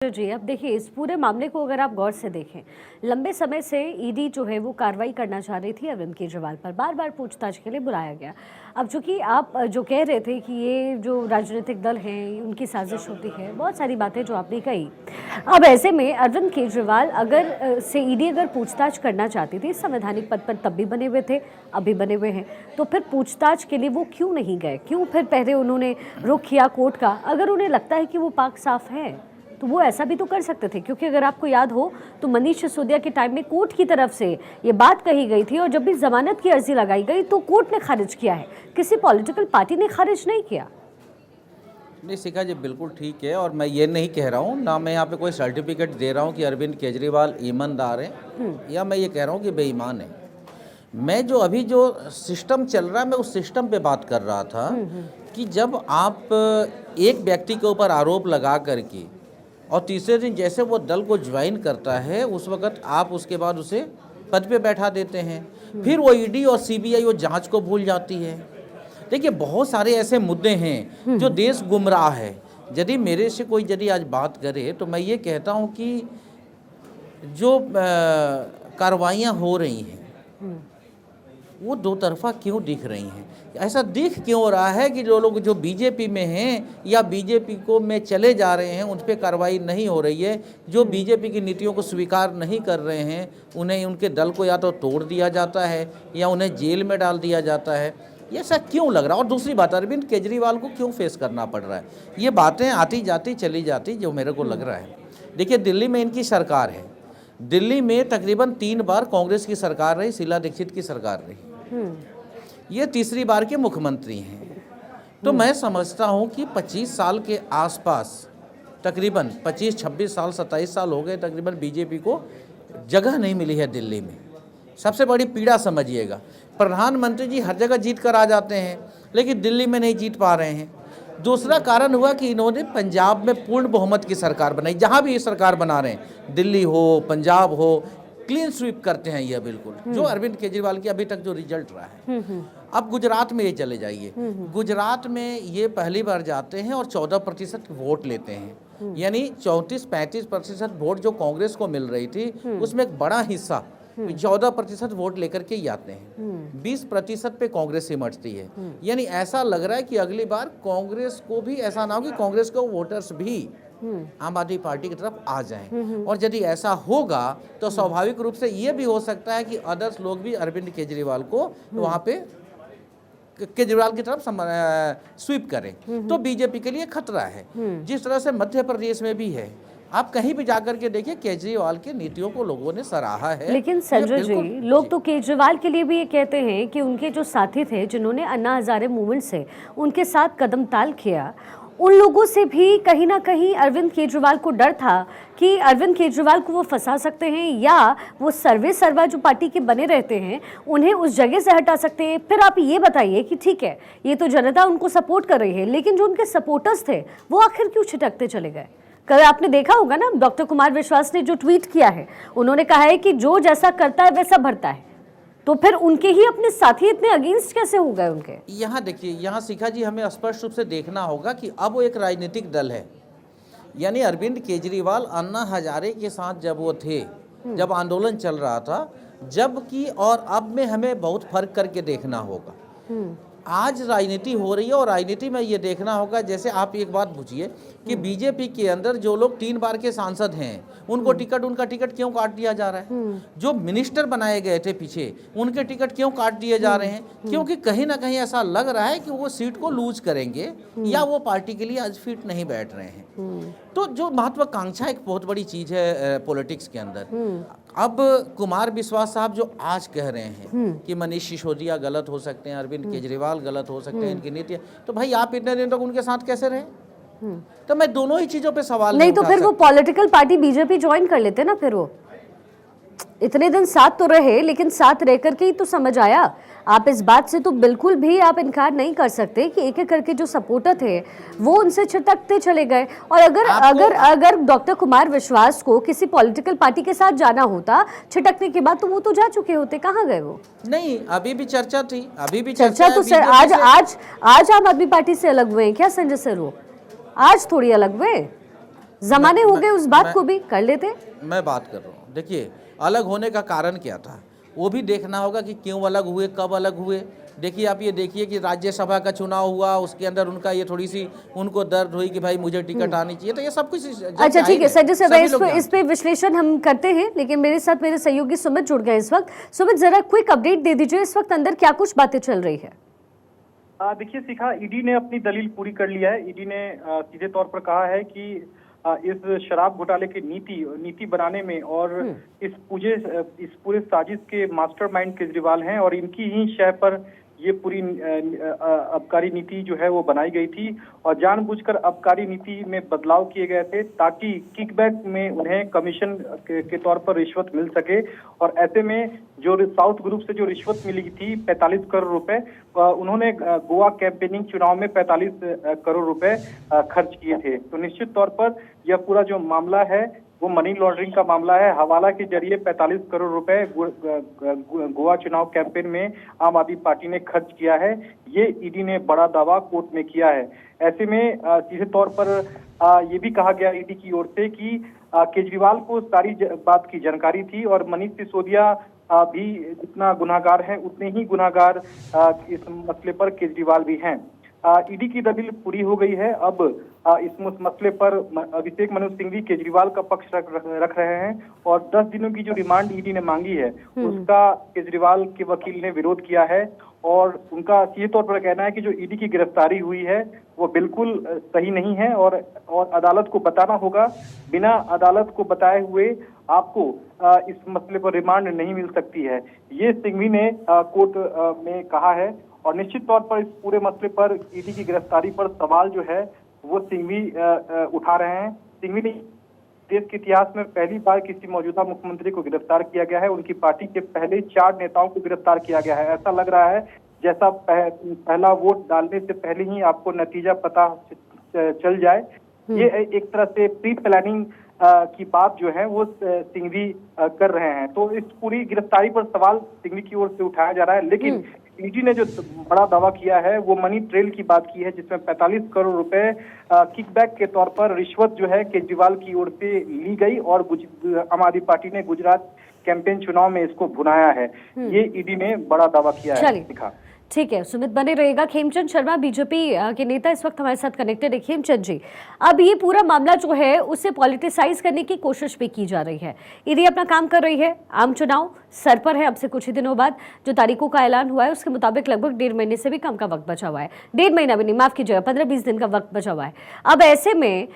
जी, अब देखिए इस पूरे मामले को अगर आप गौर से देखें, लंबे समय से ईडी जो है वो कार्रवाई करना चाह रही थी अरविंद केजरीवाल पर, बार बार पूछताछ के लिए बुलाया गया। अब चूंकि आप जो कह रहे थे कि ये जो राजनीतिक दल हैं उनकी साजिश होती है, बहुत सारी बातें जो आपने कही। अब ऐसे में अरविंद केजरीवाल अगर से ईडी अगर पूछताछ करना चाहती थी, संवैधानिक पद पर तब भी बने हुए थे, अभी बने हुए हैं, तो फिर पूछताछ के लिए वो क्यों नहीं गए? क्यों फिर पहले उन्होंने रुख किया कोर्ट का? अगर उन्हें लगता है कि वो पाक साफ है तो वो ऐसा भी तो कर सकते थे, क्योंकि अगर आपको याद हो तो मनीष सिसोदिया के टाइम में कोर्ट की तरफ से ये बात कही गई थी और जब भी जमानत की अर्जी लगाई गई तो कोर्ट ने खारिज किया है, किसी पॉलिटिकल पार्टी ने खारिज नहीं किया। नहीं शिखा जी, बिल्कुल ठीक है। और मैं ये नहीं कह रहा हूँ, ना मैं यहाँ पे कोई सर्टिफिकेट दे रहा हूँ कि अरविंद केजरीवाल ईमानदार है या मैं ये कह रहा हूँ कि बेईमान है। मैं जो अभी जो सिस्टम चल रहा है मैं उस सिस्टम पे बात कर रहा था कि जब आप एक व्यक्ति के ऊपर आरोप लगा करके और तीसरे दिन जैसे वो दल को ज्वाइन करता है उस वक्त आप उसके बाद उसे पद पे बैठा देते हैं, फिर वो ईडी और सीबीआई वो जांच को भूल जाती है। देखिए बहुत सारे ऐसे मुद्दे हैं जो देश गुमराह है। यदि मेरे से कोई यदि आज बात करे तो मैं ये कहता हूँ कि जो कार्रवाइयाँ हो रही हैं वो दो तरफा क्यों दिख रही हैं? ऐसा दिख क्यों रहा है कि जो लोग जो बीजेपी में हैं या बीजेपी को में चले जा रहे हैं उन पर कार्रवाई नहीं हो रही है, जो बीजेपी की नीतियों को स्वीकार नहीं कर रहे हैं उन्हें उनके दल को या तो तोड़ दिया जाता है या उन्हें जेल में डाल दिया जाता है। ये ऐसा क्यों लग रहा है? और दूसरी बात, अरविंद केजरीवाल को क्यों फेस करना पड़ रहा है? ये बातें आती जाती चली जाती जो मेरे को लग रहा है। देखिए दिल्ली में इनकी सरकार है, दिल्ली में तकरीबन 3 बार कांग्रेस की सरकार रही, शीला दीक्षित की सरकार रही, ये तीसरी बार के मुख्यमंत्री हैं। तो मैं समझता हूं कि 25 साल के आसपास, तकरीबन 25-26 साल 27 साल हो गए तकरीबन बीजेपी को जगह नहीं मिली है दिल्ली में। सबसे बड़ी पीड़ा समझिएगा, प्रधानमंत्री जी हर जगह जीत कर आ जाते हैं लेकिन दिल्ली में नहीं जीत पा रहे हैं। दूसरा कारण हुआ कि इन्होंने पंजाब में पूर्ण बहुमत की सरकार बनाई। जहाँ भी ये सरकार बना रहे हैं, दिल्ली हो पंजाब हो, क्लीन स्वीप करते हैं ये बिल्कुल, जो अरविंद केजरीवाल की अभी तक जो रिजल्ट रहा है। अब गुजरात में ये चले जाइए, गुजरात में ये पहली बार जाते हैं और 14% वोट लेते हैं, यानी 34-35% वोट जो कांग्रेस को मिल रही थी उसमें एक बड़ा हिस्सा 14% वोट लेकर के ही आते हैं। 20% पे कांग्रेस सिमटती है। यानी ऐसा लग रहा है कि अगली बार कांग्रेस को भी ऐसा ना हो कि कांग्रेस के वोटर्स भी आम आदमी पार्टी की तरफ आ जाएं। और यदि ऐसा होगा तो स्वाभाविक रूप से ये भी हो सकता है कि अदर्स लोग भी अरविंद केजरीवाल को वहाँ पे केजरीवाल की तरफ स्वीप करें, तो बीजेपी के लिए खतरा है। जिस तरह से मध्य प्रदेश में भी है, आप कहीं भी जाकर के देखिए केजरीवाल की नीतियों को लोगों ने सराहा है। लेकिन संजय जी, लोग तो केजरीवाल के लिए भी ये कहते हैं कि उनके जो साथी थे जिन्होंने अन्ना हजारे मूवमेंट से उनके साथ कदम ताल किया, उन लोगों से भी कहीं ना कहीं अरविंद केजरीवाल को डर था कि अरविंद केजरीवाल को वो फंसा सकते हैं या वो सर्वे सर्वा जो पार्टी के बने रहते हैं उन्हें उस जगह से हटा सकते हैं। फिर आप ये बताइए कि ठीक है, ये तो जनता उनको सपोर्ट कर रही है, लेकिन जो उनके सपोर्टर्स थे वो आखिर क्यों छिटकते चले गए? कल आपने देखा होगा ना, डॉक्टर कुमार विश्वास ने जो ट्वीट किया है, उन्होंने कहा है कि जो जैसा करता है वैसा भरता है। तो फिर उनके ही अपने साथी इतने अगेंस्ट कैसे हो गए उनके? यहाँ देखिए, यहाँ शिखा जी हमें स्पष्ट रूप से देखना होगा कि अब वो एक राजनीतिक दल है। यानी अरविंद केजरीवाल अन्ना हजारे के साथ जब वो थे, जब आंदोलन चल रहा था, जबकि और अब में हमें बहुत फर्क करके देखना होगा। आज राजनीति हो रही है और राजनीति में ये देखना होगा, जैसे आप एक बात पूछिए कि बीजेपी के अंदर जो लोग 3 बार के सांसद हैं उनको उनका टिकट क्यों काट दिया जा रहा है? जो मिनिस्टर बनाए गए थे पीछे, उनके टिकट क्यों काट दिए जा रहे हैं? क्योंकि कहीं ना कहीं ऐसा लग रहा है कि वो सीट को लूज करेंगे या वो पार्टी के लिए आज फिट नहीं बैठ रहे हैं। तो जो महत्वाकांक्षा एक बहुत बड़ी चीज है पॉलिटिक्स के अंदर। अब कुमार विश्वास साहब जो आज कह रहे हैं कि मनीष सिसोदिया गलत हो सकते हैं, अरविंद केजरीवाल गलत हो सकते हैं, इनकी नीति, तो भाई आप इतने दिन तक उनके साथ कैसे रहे? तो मैं दोनों ही चीजों पे सवाल नहीं तो फिर वो पॉलिटिकल पार्टी बीजेपी ज्वाइन कर लेते ना। फिर वो इतने दिन साथ तो रहे, लेकिन साथ रह करके ही तो समझ आया। आप इस बात से तो बिल्कुल भी आप इनकार नहीं कर सकते कि एक एक करके जो सपोर्टर थे वो उनसे छिटकते चले गए। और अगर डॉक्टर कुमार विश्वास को किसी पॉलिटिकल पार्टी के साथ जाना होता छिटकने के बाद, तो वो तो जा चुके होते। कहाँ गए वो? नहीं, अभी भी चर्चा थी, अभी भी चर्चा तो सर आज आम आदमी पार्टी से अलग हुए हैं क्या संजय सर? वो आज थोड़ी अलग हुए। जमाने हो गए, उस बात मैं- को भी कर लेते। मैं बात कर रहा हूँ, देखिए अलग होने का कारण क्या था वो भी देखना होगा कि क्यों अलग हुए, कब अलग हुए। देखिए आप ये देखिए कि राज्यसभा का चुनाव हुआ, उसके अंदर उनका ये थोड़ी सी उनको दर्द हुई कि भाई मुझे टिकट आनी चाहिए, तो ये सब कुछ अच्छा ठीक है संजय साहब, सभी इस लोग पे जानते विश्लेषण हम करते हैं, लेकिन मेरे साथ मेरे सहयोगी सुमित जुड़ गए इस वक्त। सुमित, जरा क्विक अपडेट दे दीजिए, इस वक्त अंदर क्या कुछ बातें चल रही है? देखिए शिखा, ईडी ने अपनी दलील पूरी कर लिया है। ईडी ने सीधे तौर पर कहा है कि इस शराब घोटाले की नीति बनाने में और इस पूरे साजिश के मास्टरमाइंड केजरीवाल हैं और इनकी ही शय पर ये पूरी आबकारी नीति जो है वो बनाई गई थी और जानबूझकर आबकारी नीति में बदलाव किए गए थे ताकि किकबैक में उन्हें कमीशन के तौर पर रिश्वत मिल सके। और ऐसे में जो साउथ ग्रुप से जो रिश्वत मिली थी 45 करोड़ रुपए, उन्होंने गोवा कैंपेनिंग चुनाव में 45 करोड़ रुपए खर्च किए थे। तो निश्चित तौर पर यह पूरा जो मामला है वो मनी लॉन्ड्रिंग का मामला है। हवाला के जरिए 45 करोड़ रुपए गोवा चुनाव कैंपेन में आम आदमी पार्टी ने खर्च किया है। ये ईडी ने बड़ा दावा कोर्ट में किया है। ऐसे में सीधे तौर पर ये भी कहा गया ईडी की ओर से कि केजरीवाल को सारी बात की जानकारी थी और मनीष सिसोदिया भी जितना गुनाहगार है उतने ही गुनाहगार इस मसले पर केजरीवाल भी हैं। ईडी की दलील पूरी हो गई है। अब इस मसले पर अभिषेक मनु सिंघवी केजरीवाल का पक्ष रख रहे हैं और 10 दिनों की जो रिमांड ईडी ने मांगी है उसका केजरीवाल के वकील ने विरोध किया है और उनका सीधे तौर पर कहना है कि जो ईडी की गिरफ्तारी हुई है वो बिल्कुल सही नहीं है और अदालत को बताना होगा। बिना अदालत को बताए हुए आपको इस मसले पर रिमांड नहीं मिल सकती है, ये सिंघवी ने कोर्ट में कहा है। और निश्चित तौर पर इस पूरे मसले पर ईडी की गिरफ्तारी पर सवाल जो है वो सिंघवी उठा रहे हैं। सिंघवी ने देश के इतिहास में पहली बार किसी मौजूदा मुख्यमंत्री को गिरफ्तार किया गया है। उनकी पार्टी के पहले 4 नेताओं को गिरफ्तार किया गया है। ऐसा लग रहा है जैसा पहला वोट डालने से पहले ही आपको नतीजा पता चल जाए। ये एक तरह से प्री प्लानिंग की बात जो है वो सिंघवी कर रहे हैं। तो इस पूरी गिरफ्तारी पर सवाल सिंघवी की ओर से उठाया जा रहा है, लेकिन ईडी ने जो बड़ा दावा किया है वो मनी ट्रेल की बात की है जिसमें 45 करोड़ रुपए किकबैक के तौर पर रिश्वत जो है केजरीवाल की ओर से ली गई और आम आदमी पार्टी ने गुजरात कैंपेन चुनाव में इसको भुनाया है। ये ईडी ने बड़ा दावा किया है। ठीक है सुमित, बने रहेगा। खेमचंद शर्मा बीजेपी के नेता इस वक्त हमारे साथ कनेक्टेड है। खेमचंद जी, अब ये पूरा मामला जो है उसे पॉलिटिसाइज करने की कोशिश भी की जा रही है। ईडी अपना काम कर रही है, आम चुनाव सर पर है अब से कुछ ही दिनों बाद। जो तारीखों का ऐलान हुआ है उसके मुताबिक लगभग 1.5 महीने से भी कम का वक्त बचा हुआ है। 1.5 महीना भी नहीं, माफ कीजिएगा, 15-20 दिन का वक्त बचा हुआ है। अब ऐसे में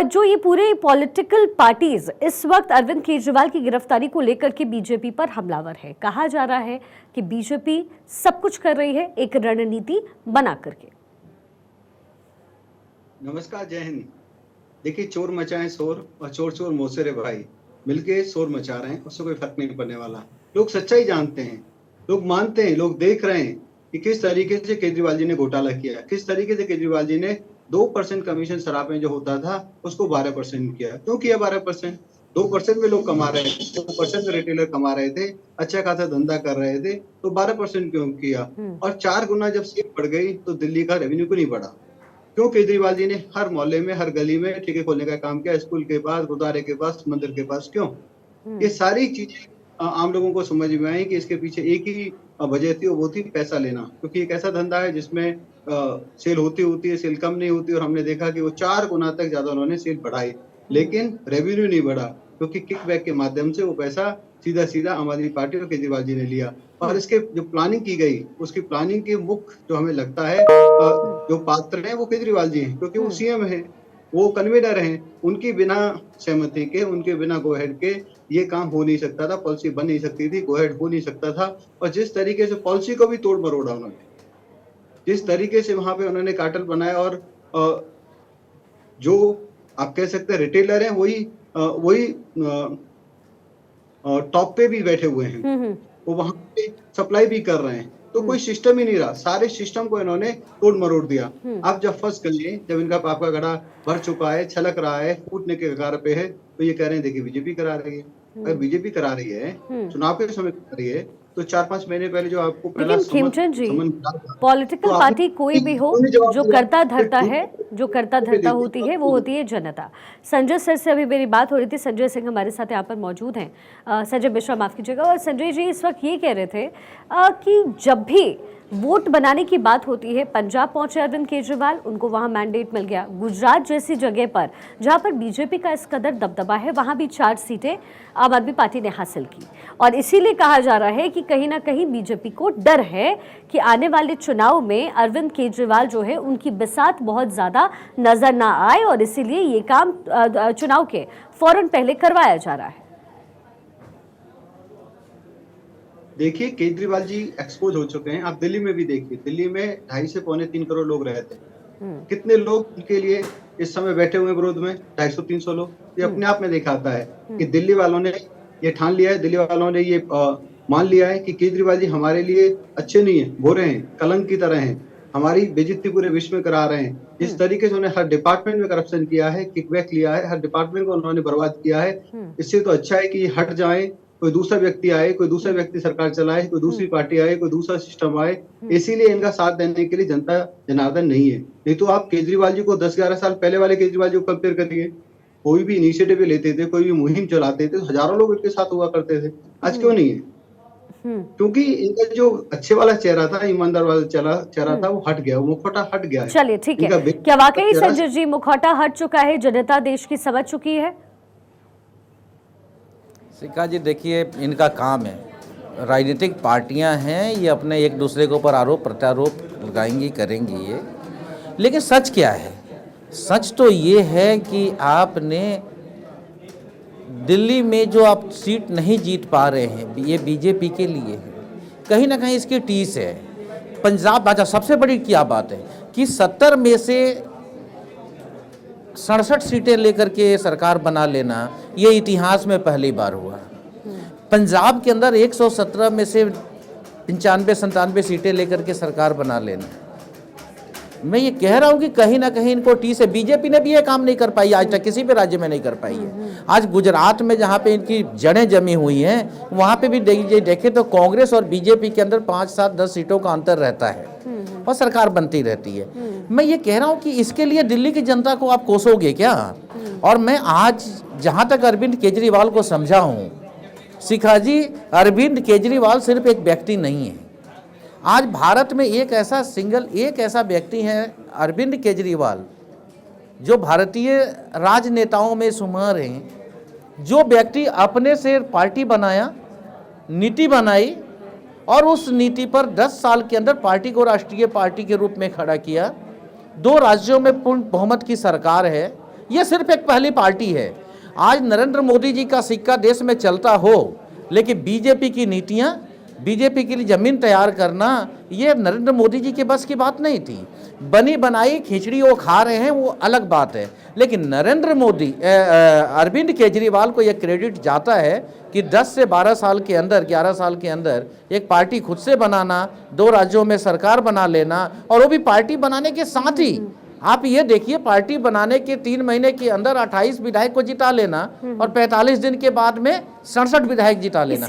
जो ये पूरे पॉलिटिकल पार्टीज इस वक्त अरविंद केजरीवाल की गिरफ्तारी को लेकर के बीजेपी पर हमलावर है। कहा जा रहा है कि बीजेपी सब कुछ कर रही है एक रणनीति बना करके। नमस्कार, जय हिंद। देखिए, चोर मचाए शोर और चोर चोर मोसेरे भाई मिलके शोर मचा रहे हैं, उससे कोई फर्क नहीं पड़ने वाला। लोग सच्चाई जानते हैं, लोग मानते हैं, लोग देख रहे हैं कि किस तरीके से केजरीवाल जी ने घोटाला किया, किस तरीके से केजरीवाल जी ने 2% कमीशन शराब में जो होता था उसको 12% किया। क्यों किया 12%? 2% में लोग कमा रहे थे, 2% में रिटेलर कमा रहे थे, अच्छा खासा धंधा कर रहे थे, तो 12% क्यों किया? और 4 गुना जब सेल बढ़ गई तो दिल्ली का रेवेन्यू क्यों नहीं बढ़ा? क्यों केजरीवाल जी ने हर मोहल्ले में, हर गली में ठेके खोलने का काम किया? स्कूल के पास, गुरुद्वारे के पास, मंदिर के पास, क्यों? ये सारी चीजें आम लोगों को समझ में आई कि इसके पीछे एक ही वजह थी, वो थी पैसा लेना। क्योंकि एक ऐसा धंधा है जिसमें सेल होती है, सेल कम नहीं होती, और हमने देखा कि वो 4 गुना तक ज्यादा उन्होंने सेल बढ़ाई, लेकिन रेवेन्यू नहीं बढ़ा, क्योंकि किकबैक के माध्यम से वो पैसा सीधा सीधा आम आदमी पार्टी और केजरीवाल जी ने लिया। और इसके जो प्लानिंग की गई, उसकी प्लानिंग के मुख्य जो हमें लगता है जो पात्र हैं वो केजरीवाल जी हैं, क्योंकि वो सीएम है, वो कन्वीनर हैं। उनकी बिना सहमति के, उनके बिना गो हेड के ये काम हो नहीं सकता था, पॉलिसी बन नहीं सकती थी, गो हेड हो नहीं सकता था। और जिस तरीके से पॉलिसी को भी तोड़ मरोड़ा उन्होंने, जिस तरीके से वहां पे उन्होंने कार्टेल बनाया, और जो आप कह सकते हैं रिटेलर हैं वही टॉप पे भी बैठे हुए हैं, वो वहां पे सप्लाई भी कर रहे हैं। तो कोई सिस्टम ही नहीं रहा, सारे सिस्टम को इन्होंने तोड़ मरोड़ दिया। अब जब फंस गए, जब इनका पाप का घड़ा भर चुका है, छलक रहा है, फूटने के कगार पे है, तो ये कह रहे हैं देखिए बीजेपी करा रही है। अगर बीजेपी करा रही है, चुनाव के समय करा रही है, तो 4-5 महीने पहले जो आपको पहला लेकिन खेमचंद जी, पॉलिटिकल पार्टी कोई भी हो जो करता धरता है जो करता धरता होती है वो होती है जनता। संजय सर से अभी मेरी बात हो रही थी, संजय सिंह हमारे साथ यहाँ पर मौजूद हैं, संजय मिश्रा माफ़ कीजिएगा। और संजय जी इस वक्त ये कह रहे थे कि जब भी वोट बनाने की बात होती है, पंजाब पहुंचे अरविंद केजरीवाल, उनको वहां मैंडेट मिल गया। गुजरात जैसी जगह पर जहां पर बीजेपी का इस कदर दबदबा है, वहां भी 4 सीटें आम आदमी पार्टी ने हासिल की। और इसीलिए कहा जा रहा है कि कहीं ना कहीं बीजेपी को डर है कि आने वाले चुनाव में अरविंद केजरीवाल जो है उनकी बिसात बहुत ज़्यादा नजर ना आए, और इसीलिए ये काम चुनाव के फौरन पहले करवाया जा रहा है। देखिए, केजरीवाल जी एक्सपोज हो चुके हैं। आप दिल्ली में भी देखिए, दिल्ली में 2.5 से पौने 3 करोड़ लोग रहते हैं। कितने लोग उनके लिए इस समय बैठे हुए विरोध में? 250-300 लोग। ये अपने आप में दिखाता है कि दिल्ली वालों ने ये ठान लिया है, दिल्ली वालों ने ये मान लिया है कि केजरीवाल जी हमारे लिए अच्छे नहीं है, बुरे हैं, कलंक की तरह हैं, हमारी बेइज्जती पूरे विश्व में करा रहे हैं। जिस तरीके से उन्होंने हर डिपार्टमेंट में करप्शन किया है, किकबैक लिया है, हर डिपार्टमेंट को उन्होंने बर्बाद किया है, इससे तो अच्छा है कि हट जाएं, कोई दूसरा व्यक्ति आए, कोई दूसरा व्यक्ति सरकार चलाए, कोई दूसरी पार्टी आए, कोई दूसरा सिस्टम आए। इसीलिए इनका साथ देने के लिए जनता जनार्दन नहीं है। नहीं तो आप केजरीवाल जी को 10-11 साल पहले वाले केजरीवाल जी को कंपेयर करिए, कोई भी इनिशिएटिव लेते थे, कोई भी मुहिम चलाते थे, तो हजारों लोग इनके साथ हुआ करते थे। आज क्यों नहीं है? क्योंकि इनका जो अच्छे वाला चेहरा था, ईमानदार वाला चेहरा था, वो हट गया, वो मुखौटा हट गया है। चलिए ठीक है, क्या वाकई संजय जी मुखौटा हट चुका है, जनता देश की समझ चुकी है? शिखा जी देखिए, इनका काम है, राजनीतिक पार्टियां हैं, ये अपने एक दूसरे के ऊपर आरोप प्रत्यारोप लगाएंगी, करेंगी ये। लेकिन सच क्या है? सच तो ये है कि आपने दिल्ली में जो आप सीट नहीं जीत पा रहे हैं, ये बीजेपी के लिए है, कहीं ना कहीं इसकी टीस है। पंजाब, अच्छा सबसे बड़ी क्या बात है कि 70 में से 67 सीटें लेकर के सरकार बना लेना, ये इतिहास में पहली बार हुआ। पंजाब के अंदर 117 में से 95-97 सीटें लेकर के सरकार बना लेना, मैं ये कह रहा हूँ कि कहीं ना कहीं इनको टीस है। बीजेपी ने भी ये काम नहीं कर पाई, आज तक किसी भी राज्य में नहीं कर पाई है। आज गुजरात में जहाँ पे इनकी जड़ें जमी हुई हैं, वहाँ पे भी देखे तो कांग्रेस और बीजेपी के अंदर 5, 7, 10 सीटों का अंतर रहता है और सरकार बनती रहती है। मैं ये कह रहा हूँ कि इसके लिए दिल्ली की जनता को आप कोसोगे क्या? और मैं आज जहाँ तक अरविंद केजरीवाल को समझा हूँ, शिखा जी, अरविंद केजरीवाल सिर्फ एक व्यक्ति नहीं है। आज भारत में एक ऐसा व्यक्ति है अरविंद केजरीवाल, जो भारतीय राजनेताओं में शुमार हैं, जो व्यक्ति अपने से पार्टी बनाया, नीति बनाई और उस नीति पर 10 साल के अंदर पार्टी को राष्ट्रीय पार्टी के रूप में खड़ा किया। 2 राज्यों में पूर्ण बहुमत की सरकार है। यह सिर्फ एक पहली पार्टी है। आज नरेंद्र मोदी जी का सिक्का देश में चलता हो, लेकिन बीजेपी की नीतियां, बीजेपी के लिए जमीन तैयार करना, ये नरेंद्र मोदी जी के बस की बात नहीं थी। बनी बनाई खिचड़ी वो खा रहे हैं, वो अलग बात है। लेकिन नरेंद्र मोदी, अरविंद केजरीवाल को यह क्रेडिट जाता है कि 10 से 12 साल के अंदर, 11 साल के अंदर एक पार्टी खुद से बनाना, 2 राज्यों में सरकार बना लेना, और वो भी पार्टी बनाने के साथ ही आप ये देखिए, पार्टी बनाने के 3 महीने के अंदर 28 विधायक को जिता लेना और 45 दिन के बाद में 67 विधायक जिता लेना।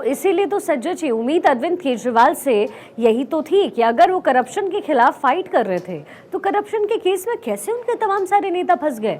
इसीलिए तो संजय जी, उम्मीद अरविंद केजरीवाल से यही तो थी कि अगर वो करप्शन के खिलाफ फाइट कर रहे थे, तो करप्शन के केस में कैसे उनके तमाम सारे नेता फंस गए।